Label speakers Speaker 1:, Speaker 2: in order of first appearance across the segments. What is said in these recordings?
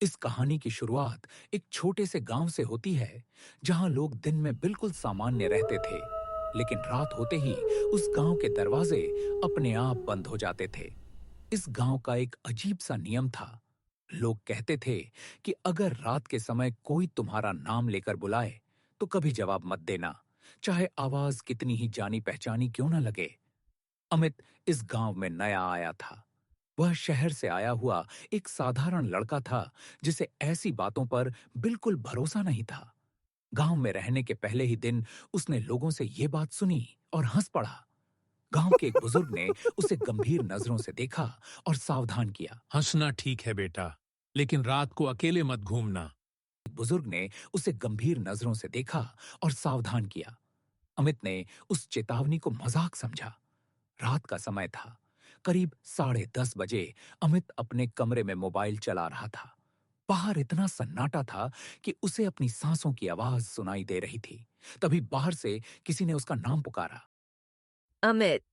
Speaker 1: इस कहानी की शुरुआत एक छोटे से गांव से होती है, जहां लोग दिन में बिल्कुल सामान्य रहते थे, लेकिन रात होते ही उस गांव के दरवाजे अपने आप बंद हो जाते थे। इस गांव का एक अजीब सा नियम था। लोग कहते थे कि अगर रात के समय कोई तुम्हारा नाम लेकर बुलाए, तो कभी जवाब मत देना, चाहे आवाज कितनी ही जानी पहचानी क्यों ना लगे। अमित इस गांव में नया आया था। वह शहर से आया हुआ एक साधारण लड़का था, जिसे ऐसी बातों पर बिल्कुल भरोसा नहीं था। गांव में रहने के पहले ही दिन उसने लोगों से ये बात सुनी और हंस पड़ा। गांव के एक बुजुर्ग ने उसे गंभीर नजरों से देखा और सावधान किया।
Speaker 2: हंसना ठीक है बेटा, लेकिन रात को अकेले मत घूमना।
Speaker 1: बुजुर्ग ने उसे गंभीर नजरों से देखा और सावधान किया। अमित ने उस चेतावनी को मजाक समझा। रात का समय था, करीब 10:30 बजे। अमित अपने कमरे में मोबाइल चला रहा था। बाहर इतना सन्नाटा था कि उसे अपनी सांसों की आवाज सुनाई दे रही थी। तभी बाहर से किसी ने उसका नाम पुकारा।
Speaker 3: अमित,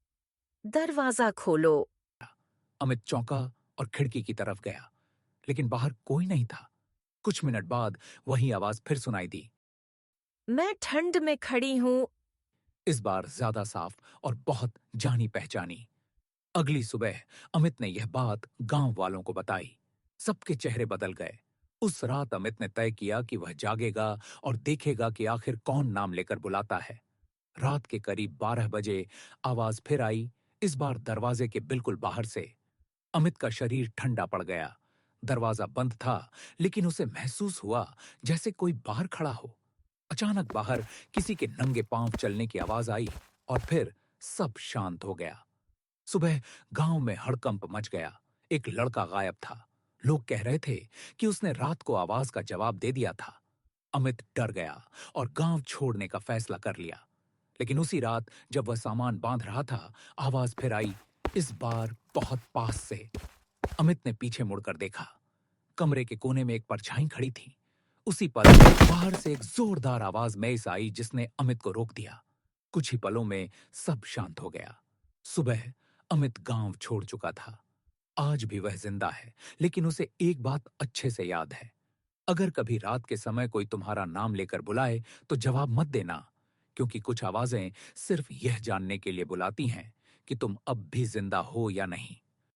Speaker 3: दरवाजा खोलो।
Speaker 1: अमित चौंका और खिड़की की तरफ गया, लेकिन बाहर कोई नहीं था। कुछ मिनट बाद वही आवाज फिर सुनाई दी,
Speaker 3: मैं ठंड में खड़ी हूँ।
Speaker 1: इस बार ज्यादा साफ और बहुत जानी पहचानी। अगली सुबह अमित ने यह बात गांव वालों को बताई। सबके चेहरे बदल गए। उस रात अमित ने तय किया कि वह जागेगा और देखेगा कि आखिर कौन नाम लेकर बुलाता है। रात के करीब 12 बजे आवाज फिर आई, इस बार दरवाजे के बिल्कुल बाहर से। अमित का शरीर ठंडा पड़ गया। दरवाजा बंद था, लेकिन उसे महसूस हुआ जैसे कोई बाहर खड़ा हो। अचानक बाहर किसी के नंगे पांव चलने की आवाज आई और फिर सब शांत हो गया। सुबह गांव में हड़कंप मच गया। एक लड़का गायब था। लोग कह रहे थे कि उसने रात को आवाज का जवाब दे दिया था। अमित डर गया और गांव छोड़ने का फैसला कर लिया। लेकिन उसी रात जब वह सामान बांध रहा था, आवाज फिर आई, इस बार बहुत पास से। अमित ने पीछे मुड़कर देखा। कमरे के कोने में एक परछाई खड़ी थी। उसी पल बाहर से एक जोरदार आवाज मेस आई, जिसने अमित को रोक दिया। कुछ ही पलों में सब शांत हो गया। सुबह अमित गांव छोड़ चुका था। आज भी वह जिंदा है, लेकिन उसे एक बात अच्छे से याद है। अगर कभी रात के समय कोई तुम्हारा नाम लेकर बुलाए, तो जवाब मत देना, क्योंकि कुछ आवाजें सिर्फ यह जानने के लिए बुलाती हैं कि तुम अब भी जिंदा हो या नहीं।